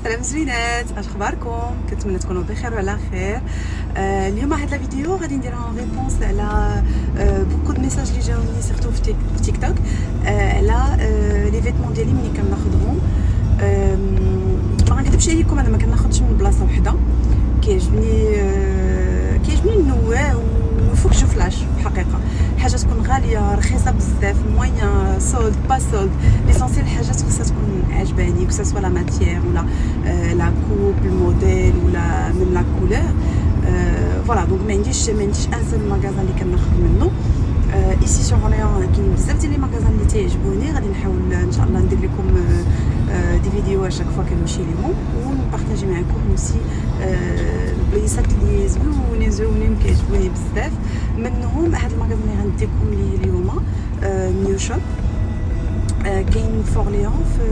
سلام زوينات، اش اخباركم؟ كنتمنى تكونوا بخير وعلى خير. اليوم هاد لا فيديو غادي ندير ان ريبونس على بوكو دو ميساج اللي جاوني سيرتو في تيك توك على لي فيتمون ديالي ملي كناخذهم. ما غنكذبش عليكم، انا ما كناخذش من بلاصه وحده. كيعجبني النوع وفوق جو فلاش في الحقيقه. حاجه تكون غاليه رخيصه بزاف، موين سولد با سولد، ليسونسيال الحاجات خصها تكون عجباني، كو سوا لا ماتيير ولا لا كوب الموديل ولا من لا كولور. فوالا دونك ما عنديش ان سول ماغازان اللي كناخذ منه. ايسي سور اورليون كاين بزاف ديال لي ماغازان اللي تيعجبوني، غادي نحاول ان شاء الله ندير لكم دي فيديو اشاك فوا كنمشي ليهم ونبارطاجي معكم اوسي البلايصات اللي زوينين كيعجبوني بزاف. منهم هاد الماغازان اللي غنديكم ليه اليوم نيو شوب، كاين في اورليون في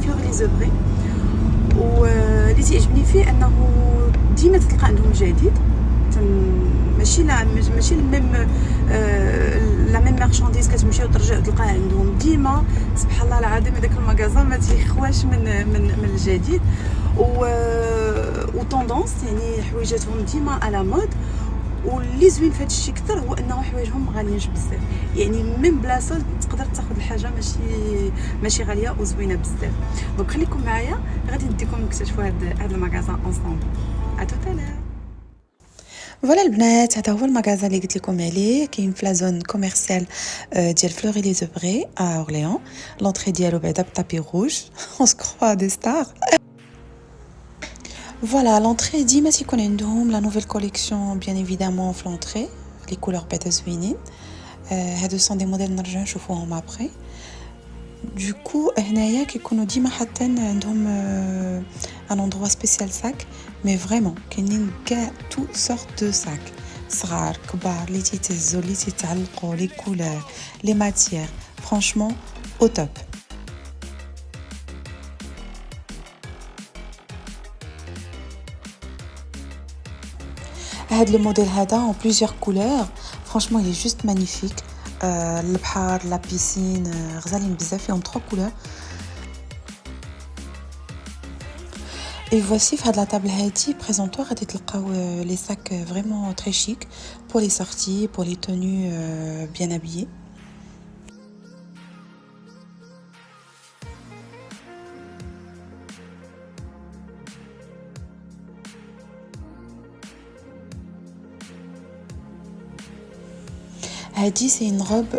فلوري لي زوبري. واللي تيعجبني فيه انه ديما تلقى عندهم الجديد، ماشي الميم لا ميم مارشانديز كتمشي وترجع تلقاها عندهم ديما. سبحان الله العظيم هذاك المغازان ما تيخواش من الجديد و طوندونس، يعني حويجاتهم ديما على مود. واللي زوين في هذا الشيء كثر هو انه حوايجهم ما غاليينش بزاف، يعني من بلاصه تقدر تاخذ الحاجه ماشي غاليه وزوينه بزاف. دونك خليكم معايا، غادي نديكم نكتشفوا هذا المغازان اونصومبل. ا توت الير. فوالا البنات، هذا هو المغازان اللي قلت لكم عليه، كاين في لا زون كوميرسيال ديال فلوري لي زوبري ا اورليون. لونطري ديالو بعدا بطابي روج اون سكروا دي ستار. فوالا لونطري ديما تيكون عندهم لا نوفيل كوليكسيون بيان ايفيدامون في لونطري، لي كولور بعدا زوينين. هادو سون دي موديل نرجعو نشوفوهم ابري. دوكو هنايا كيكونوا ديما حاطين عندهم ان اندروا سبيسيال ساك، مي فريمون كاينين كاع تو سورت دو ساك، صغار كبار، لي تيتهزو لي تيتعلقوا، لي كولور لي ماتيير، فرانشمون او توب. هاد لو موديل هذا en plusieurs couleurs، franchement il est juste magnifique. البحر لا بيسين غزالين بزاف، فيهم 3 couleurs. Et voici في هاد لا طابل هادي بريزونطوار غادي تلقاو لي ساك فريمون تري شيك pour les sorties, pour les tenues bien habillées. هادي سي une robe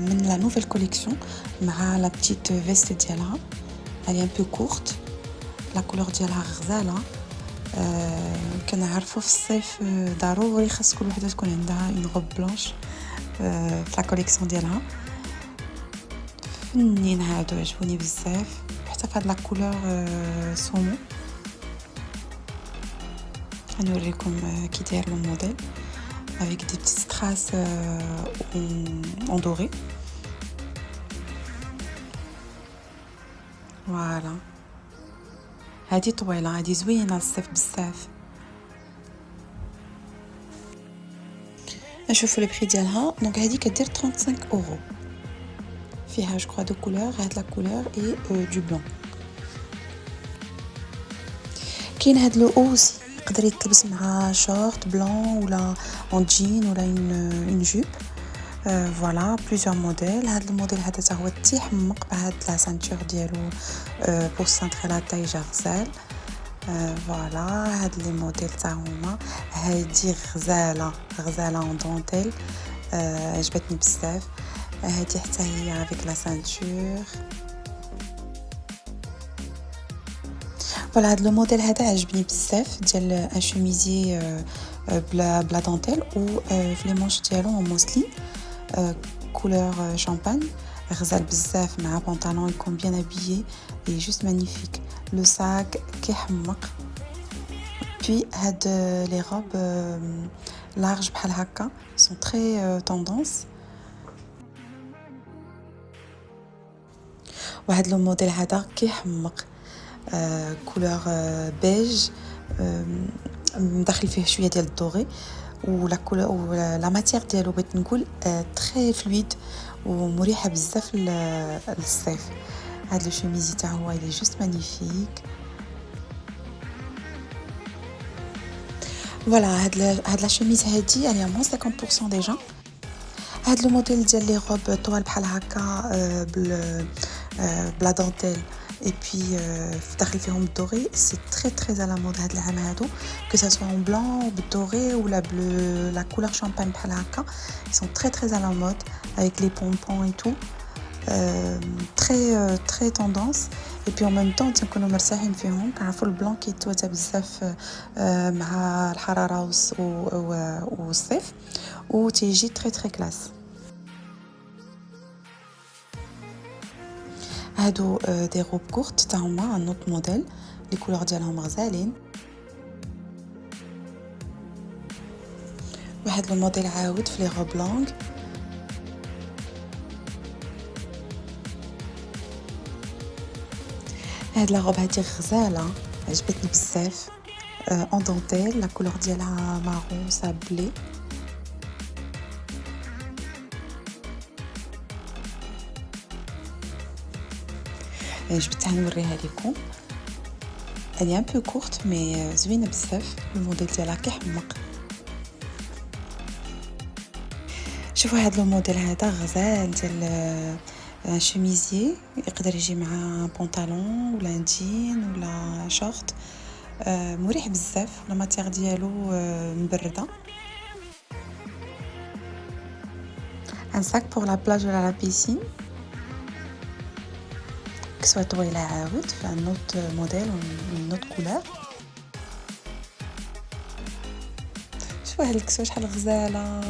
من la nouvelle collection مع la petite veste ديالها. Elle est un peu courte، لا كولور ديالها غزاله. كنعرفوا في الصيف ضروري خاص كل وحده تكون عندها اون روب بلانش في لا كوليكسيون ديالها. فنين هادو عجبوني بزاف، حتى في هاد لا كولور سومو. غنوريكم كي داير لو موديل avec des petites strass en doré. Voilà. هادي طويله، هادي زوينه الصيف بزاف. نشوفوا البري ديالها. دونك هادي كدير 35 اورو، فيها جو كرو دو كولور، هاد لا كولور اي دو بلون. كاين هاد لو اوسي يقدر يتلبس مع شورت بلون ولا اون جين ولا اون جوب. فوالا بليزيور موديل. هاد الموديل هذا تا هو تيحمق بهاد لا سانتور ديالو بور سانتري لا تاي جا غزال. فوالا هاد لي موديل تا هما. هادي غزاله اون دونتيل، عجبتني بزاف. هادي حتى هي افيك لا سانتور. فوالا هاد لو موديل هذا عجبني بزاف، ديال ان شوميزي بلا دونتيل و في لي مونش ديالو اون موسلين كولور شامبان، غزال بزاف مع بنطلون يكون بيان ابيي اي جوست مانيفيك. لو ساك كيحمق. بي هاد لي روب لارج بحال هكا سون تري توندونس. وهاد لو موديل هذا كيحمق، كولور بيج مدخل فيه شويه ديال الدوري، ولا كولور ولا ماتيير ديالو بغيت نقول تري فلويد ومريحه بزاف للصيف. هاد لو شوميزي تاع هو il est juste magnifique. فوالا هاد لا شوميز هادي يعني moins 50% ديجا. هاد لو موديل ديال لي روب طوال بحال هكا بلا دونتيل اي بي داخل فيهم الدوري سي تري تري على مود هاد العام هادو que ça soit en blanc ou بالدوري ولا bleu la couleur champagne بحال هكا ils sont très très à la mode avec les pompons et tout très tendance et puis en même temps تنكونوا مرتاحين فيهم كنعرفوا البلون كيتواتى بزاف مع الحراره والصيف وتيجي تري تري كلاس. هادو دي روب كورت تا هما ان اوت موديل لي كولور ديالهم غزالين. واحد لو موديل عاود في لي روب لونغ هاد لا روب هادي غزاله عجبتني بزاف اون دونتيل لا كولور ديالها مارون سابلي جبتها نوريها لكم. هي ان بو كورت مي زوينه بزاف الموديل ديالها كيحمق. شوفوا هذا الموديل هذا غزال ديال ان شوميزي يقدر يجي مع بونطالون ولا جين ولا شورت مريح بزاف لا ماتير ديالو مبرده. ان ساك بور لا بلاج ولا لا بيسين كسوة طويلة عاود في un autre modèle ou une autre couleur. شوفوا هاد الكسوة شحال غزالة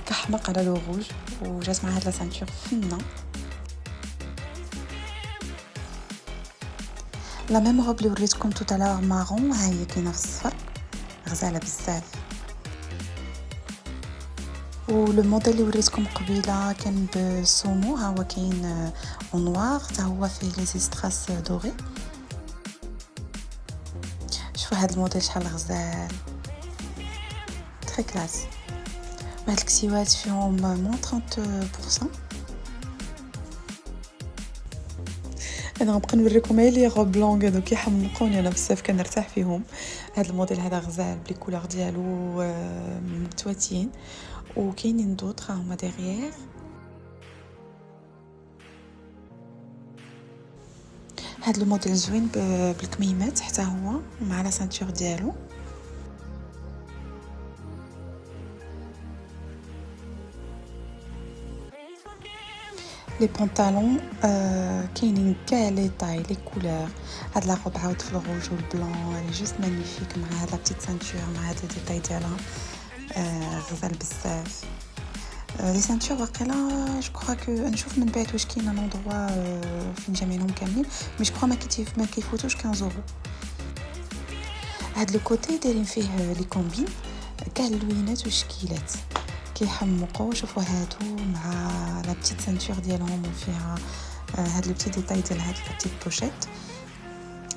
كحمق على لو روج وجات مع هاد لا سانتور فنة. لا ميم روب اللي وريتكم تو تالور مارون ها هي كاينه في الصفر غزالة بزاف. ولو موديل اللي وريتكم قبيله كان بسومو ها هو كاين اون نوار حتى هو فيه لي زيستراس دوري. شوفوا هذا الموديل شحال غزال تري كلاس. وهاد الكسيوات فيهم مون 30%. انا غنبقى نوريكم لي روب لونغ هادو كيحمقوني انا بزاف كنرتاح فيهم. هذا الموديل هذا غزال بلي كولور ديالو متواتين وكاينين دوطخ هما ديغيير. هاد الموديل زوين بالكميمات حتى هو مع لا سانتور ديالو. لي بونطالون كاينين كاع لي طاي لي كولور. هاد لا روب عاود في الروج والبلون راه جوست مانيفيك مع هاد لا بتيت سانتور مع هاد لي ديتاي ديالها غزال بزاف. لي سانتور واقيلا جو كخوا كو نشوف من بعد واش كاين ان اندروا فين جامعينهم كاملين مي جو كخوا ما كيفوتوش 15 اورو. هاد لو كوتي دايرين فيه لي كومبين كاع اللوينات والشكيلات كيحمقوا. شوفوا هادو مع لا بتيت سانتور ديالهم وفيها هاد لي بتي ديتاي ديال هاد لا بتيت بوشيت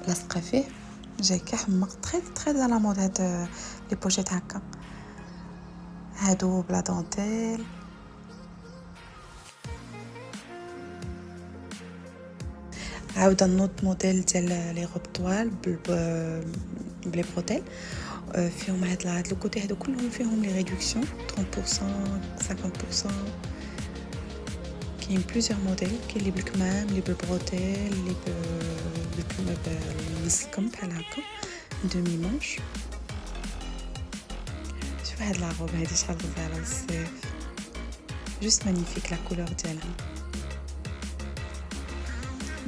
لاصقه فيه جاي كيحمق تري تري على مود هاد لي بوشيت هكا. هادو بلا دونتيل. عاود نوت موديل ديال لي روب طوال بلي بروتيل فيهم هاد لو كوتي هادو كلهم فيهم لي ريدكسيون 30% 50%. كاين بليزيور موديل كاين اللي بالكمام اللي بالبروتيل اللي بالنص الكم بحال هكا دومي مانش. شوف هاد لا روب هادي شحال غزاله بزاف جوست مانيفيك لا كولور ديالها.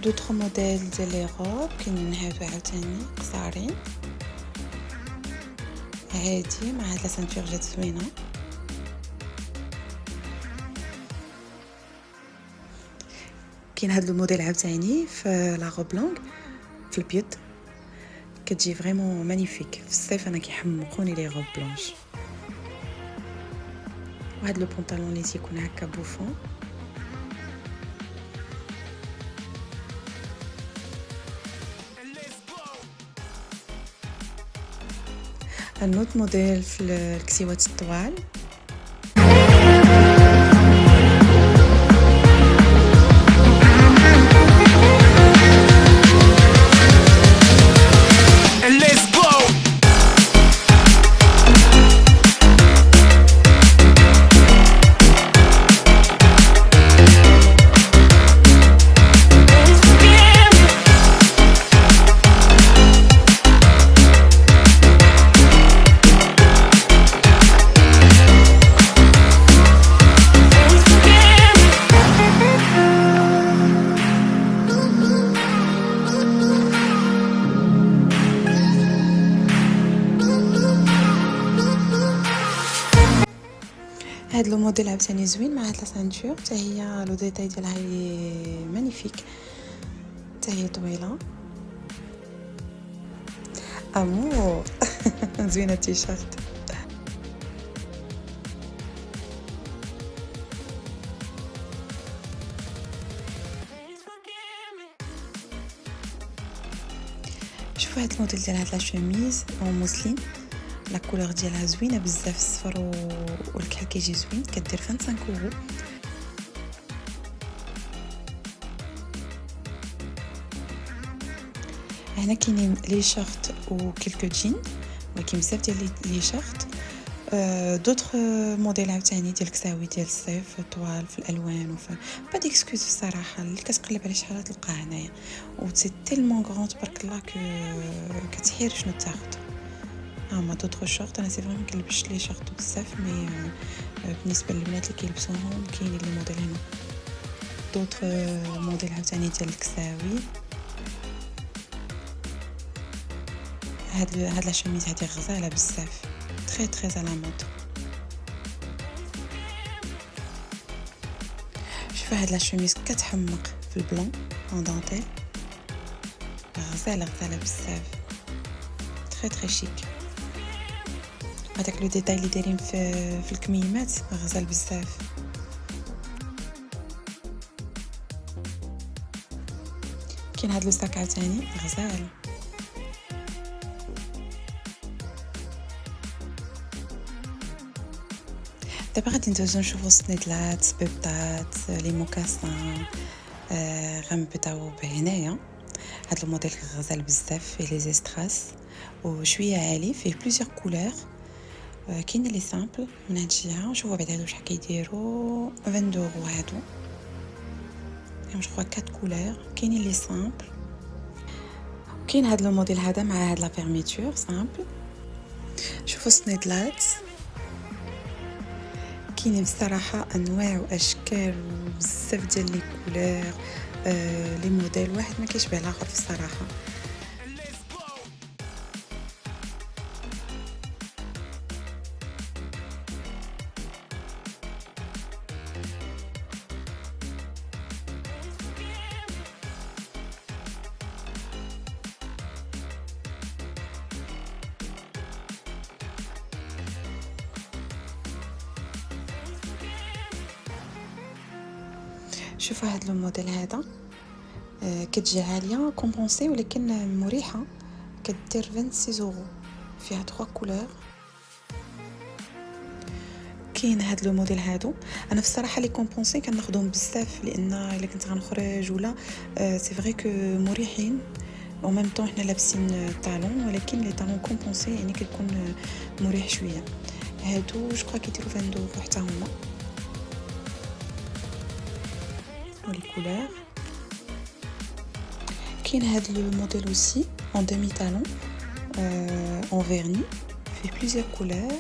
دوطخ موديل ديال لي روب كاينين هادو عاوتاني قصارين هادي مع هاد لا سانتور جات زوينه. كاين هاد الموديل عاوتاني في لا روب لونغ في البيض كتجي فريمون مانيفيك. في الصيف انا كيحمقوني لي روب بلونش. وهاد لو بونطالون اللي تيكون هكا بوفون. النوت موديل في الكسيوات الطوال. هاد لو موديل عاوتاني زوين مع هاد لا سانتور حتى هي لو ديتاي ديالها لي مانيفيك، حتى هي طويله امور. زوينه التيشيرت. شوفوا هاد الموديل ديال هاد لا شوميز اون موسلين، لا كولور ديالها زوينه بزاف، الصفر والكحل كيجي زوين، كدير 25 اورو. هنا كاينين لي شورت و كلكو جين، ولكن بزاف ديال لي شورت. دوطخ موديل عاوتاني ديال الكساوي ديال الصيف، طوال في الالوان وفي با ديكسكوز الصراحه، اللي كتقلب على شحال تلقاه هنايا، و سي تيلمون غران تبارك الله كتحير شنو تاخد. هما دوطخ شورت، انا سي فريمون كنلبس لي شورت بزاف، مي بالنسبه للبنات اللي كيلبسوهم كاينين لي موديل هنا. دوطخ موديل عاوتاني ديال الكساوي. هاد لا شوميز هادي غزاله بزاف، تري تري على مود. شوفوا هاد لا شوميز كتحمق في البلون اون دانتيل، غزاله بزاف، تري تري شيك. هذاك لو ديتاي اللي دايرين في الكميمات غزال بزاف. كاين هاد لو ساك عاوتاني غزال. دابا غادي ندوزو نشوفو السنيدلات، بيبطات، لي موكاسان، غنبداو بهنايا. هاد الموديل غزال بزاف، فيه لي زيستراس وشويه عالي، فيه بليزيور كولور. كاين لي سامبل من هاد الجهه، نشوفو بعدا هادو شحال كيديروا 22 اورو هادو، جو كخوا 4 كولور. كاينين لي سامبل، كاين هاد لو موديل هذا مع هاد لا فيرميتور سامبل. شوفوا السنيدلات، كاينين بصراحه انواع واشكال وبزاف ديال لي كولور، لي موديل واحد ما كيشبه الاخر في الصراحه. شوفوا هاد لو موديل هذا، كتجي عاليه كومبونسي ولكن مريحه، كدير 26 اورو، فيها 3 كولور. كاين هاد لو موديل هادو، انا في الصراحه لي كومبونسي كناخذهم بزاف، لان الا كنت غنخرج ولا سي فري كو مريحين، او ميم طون حنا لابسين طالون، ولكن لي طالون كومبونسي يعني كيكون مريح شويه. هادو جو كرو كيديروا 22 اورو حتى هما، ولي كولور. كاين هاد لو موديل اوسي en demi talon en vernis, فيه plusieurs couleurs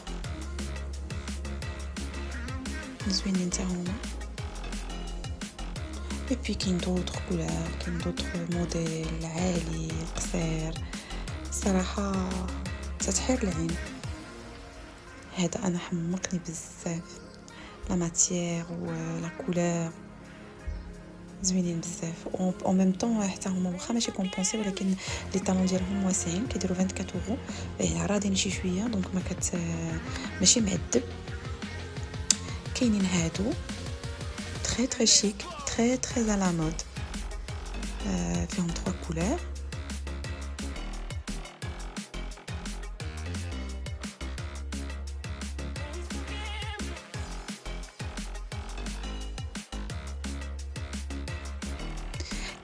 زوينين حتى هما. et puis كاين d'autres couleurs، كاين d'autres موديل عالي قصير، صراحه تتحير العين. هذا انا حمقني بزاف، لا ماتيير و لا كولور زوينين بزاف، او ميم طون حتى هما واخا ماشي كومبونسي، ولكن لي طالون ديالهم واسعين، كيديروا 24 اورو، رادين شي شويه، دونك ما ماشي معذب. كاينين هادو تري تري شيك، تري تري على مود، فيهم 3 كولور.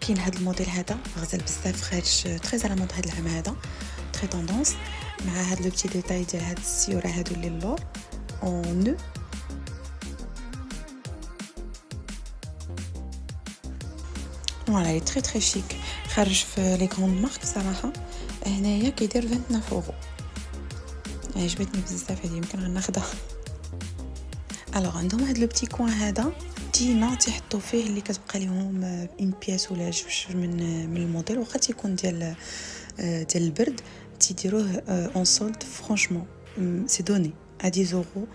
كاين هاد الموديل هذا غزال بزاف، خارج تري على مود هاد العام هذا، تري طوندونس، مع هاد لو بتي ديتاي ديال هاد السيوره هادو اللي اللور اون نو. فوالا تري تري شيك، خارج في لي غروند مارك بصراحه. هنايا كيدير 29 اورو، عجبتني بزاف هذه، يمكن غناخدها. الوغ عندهم هاد لو بتي كوان هذا ديما تيحطوا فيه اللي كتبقى لهم اون بياس ولا جوج من الموديل، واخا تيكون ديال البرد، تيديروه اون سولد. فرانشمون سي دوني، à 10 euros.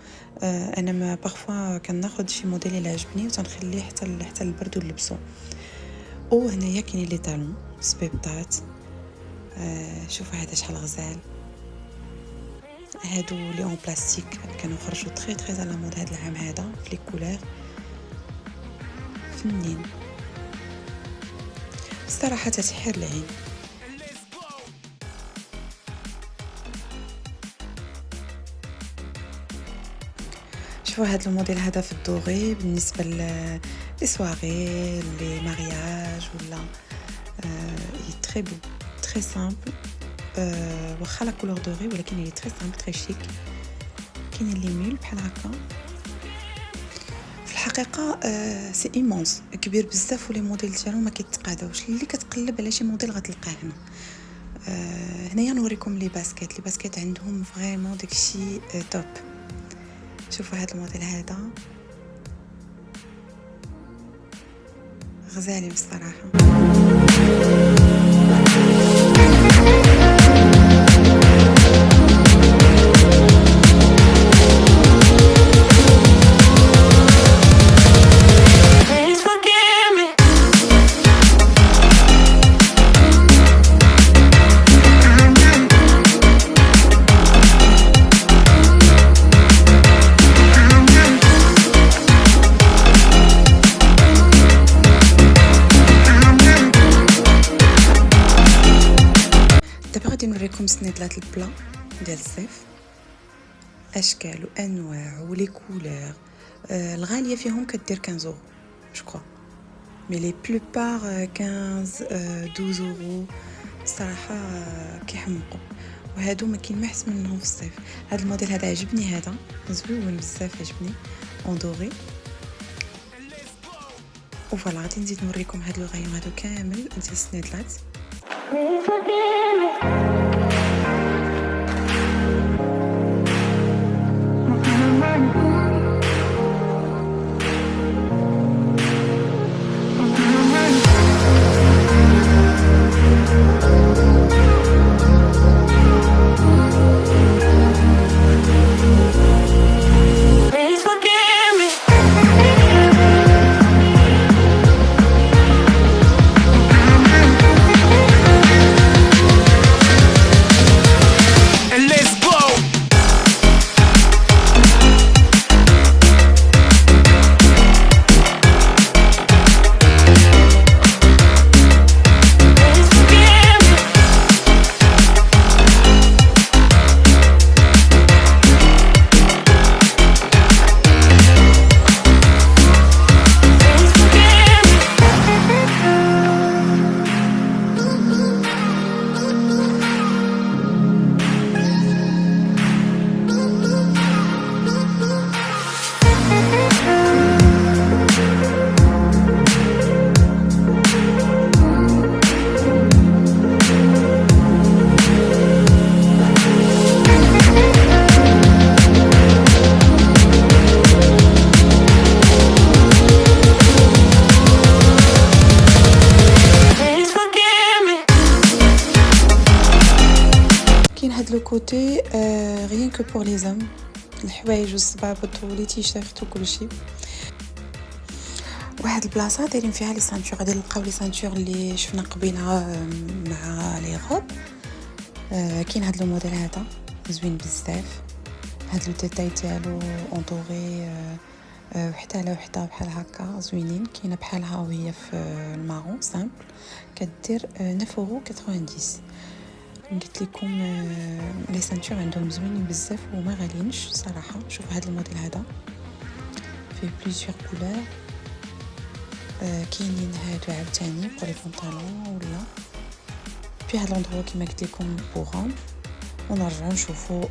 انا ما بارفوا كناخذ شي موديل اللي عجبني وتنخليه حتى البرد ونلبسو. هنايا كاينين لي طالون سبيبطات. شوفوا هذا شحال غزال. هادو لي اون بلاستيك كانوا خرجوا تري على مود هذا العام هذا في لي كولور فنين الصراحه، تسحر العين. شوفوا هذا الموديل هذا في الدوغي بالنسبه لي سواري لي مارياج ولا تري بو تري سامبل. واخا لا كولور دوغي ولكن هي تري سامبل تري شيك. كاينين لي ميل بحال هكا. في الحقيقه سي ايمونس كبير بزاف ولي موديل ديالو ما كيتقاداوش. اللي كتقلب على شي موديل غتلقاه هنا. هنايا نوريكم لي باسكيت عندهم فريمون داكشي توب. شوفوا هذا الموديل هذا غزالي بصراحه. غادي نوريكم سنيدلات البلا ديال الصيف، اشكال وانواع ولي كولور. الغاليه فيهم كدير 15 اورو جو كرو، مي لي بلوبار 15 12 اورو صراحه كيحمقوا. وهادو ما كاين ما احسن منهم في الصيف. هذا الموديل هذا عجبني، هذا زوين بزاف عجبني اون دوري. وفوالا غادي نزيد نوريكم هاد لو غايون هادو كامل ديال السنيدلات. لو كوتي rien que pour les hommes، الحوايج والصبابط ولي تيشيرت وكلشي. واحد البلاصه دايرين فيها لي سانتور، غادي نلقاو لي سانتور اللي شفنا قبيله مع لي غوب. كاين هذا الموديل هذا زوين بزاف، هذا لو ديتاي ديالو اونطوري وحده على وحده بحال هكا زوينين. كاينه بحالها وهي في المارون سامبل كدير 9.90 €. قلت لكم لي سانتور عندهم زوينين بزاف وما غاليينش صراحه. شوف هذا الموديل هذا فيه بليزيور كولور. كاينين هادو عاوتاني بور لي بونطالون ولا في هاد لوندرو كيما قلت لكم بوغام. ونرجعوا نشوفوا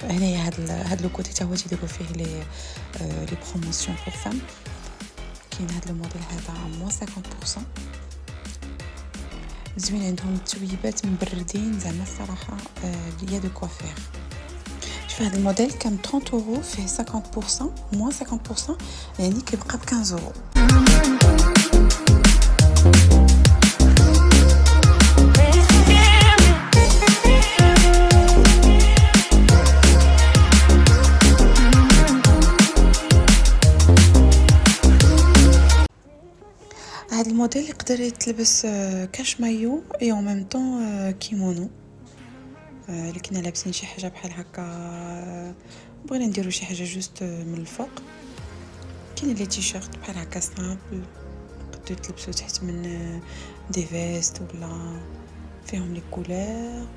هنايا هاد لو كوتي تا هو تيديروا فيه لي بروموسيون بور فام. كاين هاد الموديل هذا -50%. زوين عندهم التويبات مبردين زعما الصراحه ليا دو كوافير. شوف هذا الموديل كان 30 € فيه 50% -50%، يعني كيبقى ب 15 €. موديل يقدر يتلبس كاش مايو اي اون ميم طون كيمونو. لكن لابسين شي حاجه بحال هكا، بغينا نديرو شي حاجه جوست من الفوق. كاين لي تيشيرت بحال هكا سامبل تقدروا تلبسوا تحت من دي فيست ولا فيهم لي كولور.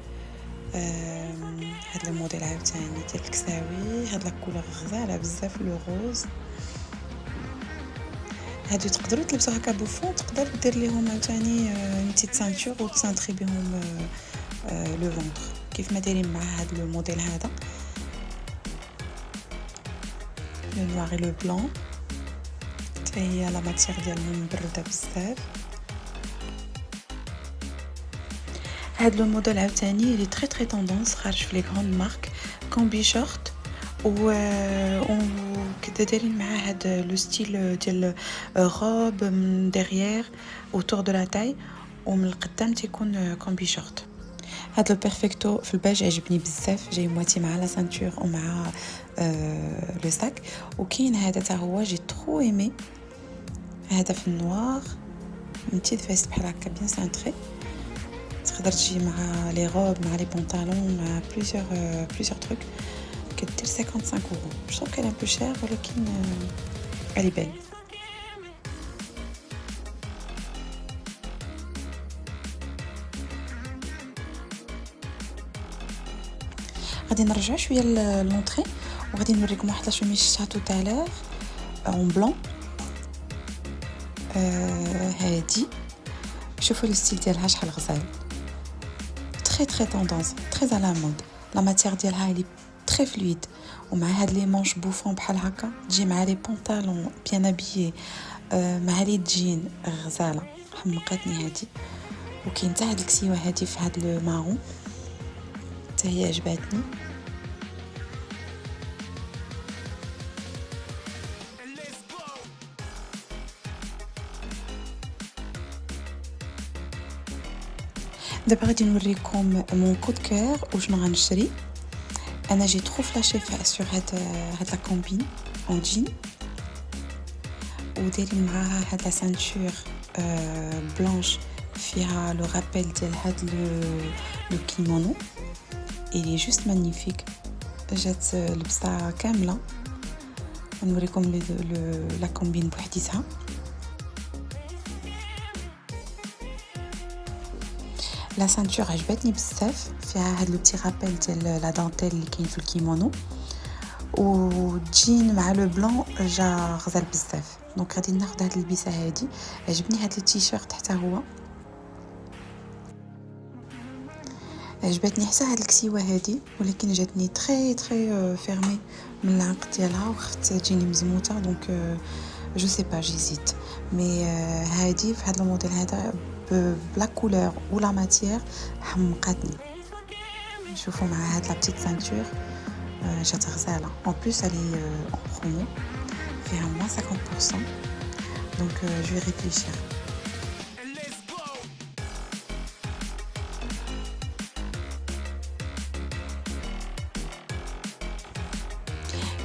هاد الموديل عاوتاني ديال الكساوي، هاد لا كولور غزاله بزاف، لو روز. هادو تقدروا تلبسوا هكا بوفون، تقدر دير ليهم عاوتاني نتيت سانتور وتسانطري بهم لو فونتر كيف ما دايرين مع هاد لو موديل هذا، لو نوار لو بلون. هي لا ماتير ديالهم مبرده بزاف. هاد لو موديل عاوتاني لي تري تري طوندونس، خارج في لي غروند مارك، كومبي شورت و كدا دايرين مع هاد لو ستيل ديال روب من ديغيير اوتور دو لا تاي، ومن القدام تيكون كومبي شورت. هاد لو بيرفكتو في الباج عجبني بزاف، جاي مواتي مع لا سانتور ومع لو ساك. وكاين هذا حتى هو جي ترو ايمي، هذا في النوار نتيت فيست بحال هكا بيان سانطري، تقدر تجي مع لي روب مع لي بونطالون مع بليزيور تروك. كدير 55 اورو. جو trouve qu'elle est un peu chère ولكن elle est belle. غادي نرجع شويه لونطري وغادي نوريكم واحد لا شوميز شفتها تو تالور اون بلون. هادي شوفوا الستيل ديالها شحال غزال، تري تري طوندونس، تري على مود. لا ماتير ديالها لي تري فلويد، ومع هاد لي مانش بوفون بحال هكا تجي مع لي بونطالون بيان ابيي، مع لي جين غزاله، حمقاتني هادي. وكاين حتى هاد الكسيوه هادي في هاد لو مارون حتى هي عجباتني. دابا غادي نوريكم مون كود كور وشنو غنشري. انا جي ترو فلاشي سور هاد لا كومبين اون جين، ودايرين معاها هاد لا سانتور بلانش فيها لو رابيل ديال هاد لو كيمونو. إلي جوست مانيفيك، جات لبسه كامله. نوريكم لا كومبين بوحديتها. لا سانتور عجبتني بزاف، فيها هاد لو بتي رابيل ديال لا دانتيل اللي كاين في الكيمونو، وجين مع لو بلون جا غزال بزاف. دونك غادي ناخذ هاد البيسه هادي. عجبني هاد التيشيرت حتى هو، عجبتني حتى هاد الكسيوه هادي، ولكن جاتني تري تري فيرمي من العنق ديالها وخفت تجيني مزموطه. دونك جو سي با جيزيت، مي هادي في هاد الموديل هذا بلا كولور ولا ماتير حمقاتني. نشوفوا مع هاد لا بتيت سانتور جات غزاله. اون بليس الي اون برومو فيها موان 50%. دونك جو في ريفليشير.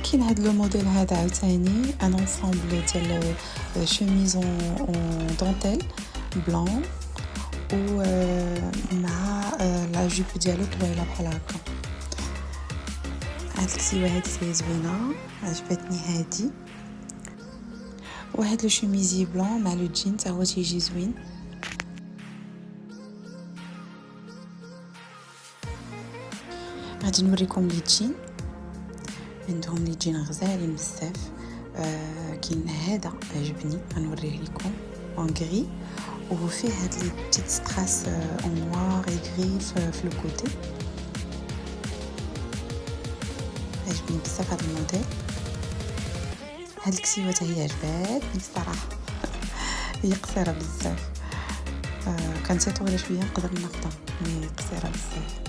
كاين هاد لو موديل هذا عاوتاني ان انسامبل ديال شوميز اون دونتيل بلون، و مع لا جوب ديالو طويله بحال هكا. هاد الكسيوه هادي هي زوينه، عجبتني هادي. وهاد لو شوميزي بلون مع لو جين تا هو تيجي زوين. غادي نوريكم لي جين، عندهم لي جين غزالين بزاف. كاين هذا عجبني، غنوريه لكم اون غري، وفيه هاد لي بتيت ستراس اون نوار اي غري في لو كوتي. عجبني بزاف هاد الموديل. هاد الكسيوه حتى هي عجباتني الصراحه. هي قصيره بزاف، كانت طويله شويه نقدر ناخذها، مي قصيره بزاف.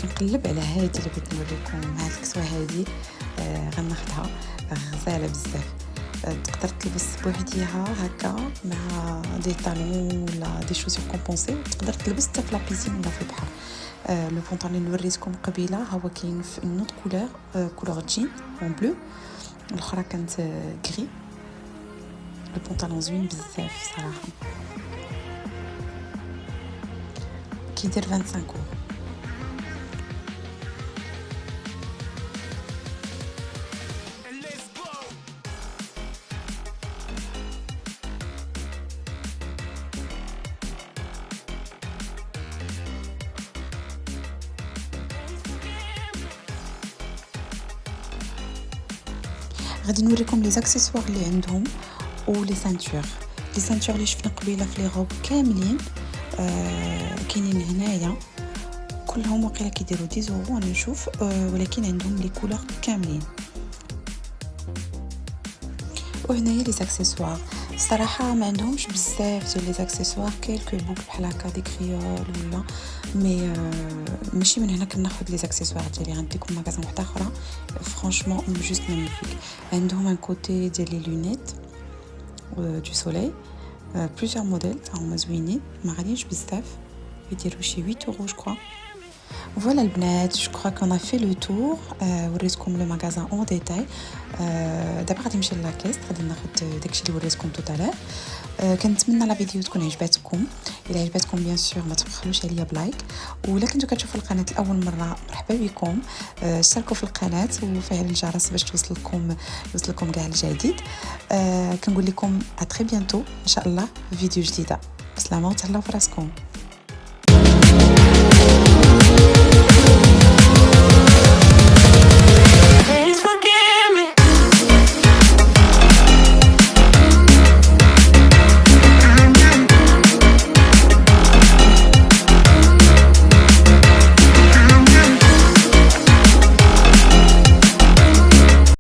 كنقلب على هادي اللي بغيت نوريكم. هاد الكسوه هادي غناخذها، غزاله بزاف. تقدر تلبس بوحديها هكا مع دي طالون ولا دي شوزور كومبونسي، تقدر تلبس حتى في لا بيسين ولا في البحر. لو بونطون اللي وريتكم قبيله هو كاين في نوت كولور جين اون بلو، الاخرى كانت غري. البنطلون زوين بزاف صراحه كيدير 25 €. غادي نوريكم لي زاكسيسوار اللي عندهم ولي سانتور. لي سانتور اللي شفنا قبيله في لي روب كاملين كاينين هنايا كلهم وقيلا كيديروا 10 € انا نشوف ولكن عندهم لي كولور كاملين. وهنايا لي زاكسيسوار الصراحه ما عندهمش بزاف ديال لي زاكسيسوار كيلكو بوك بحال هكا دي كريول ولا مي ماشي من هنا كناخذ لي زاكسيسوار ديالي. غنديكم ماغازان واحده اخرى فرانشمون جوست مانيفيك. عندهم ان كوتي ديال لي لونيت دو سوليل بليزيور موديل هما زوينين ما غاليينش بزاف يديروا شي 8 € جو كرو. فوالا البنات جو كرو كون في لو تور وريتكم لو ماغازان اون ديتاي. دابا غادي نمشي لاكيست غادي ناخذ داكشي اللي وريتكم توتالير. كنتمنى لا فيديو تكون عجباتكم. الا عجباتكم بيان سور ما تبخلوش عليا بلايك، ولا كنتو كتشوفوا القناه لاول مره مرحبا بكم. اشتركوا في القناه وفعلوا الجرس باش يوصلكم كاع الجديد. كنقول لكم ا تري بيانتو ان شاء الله في فيديو جديده. بسلامه وتهلاو في راسكم.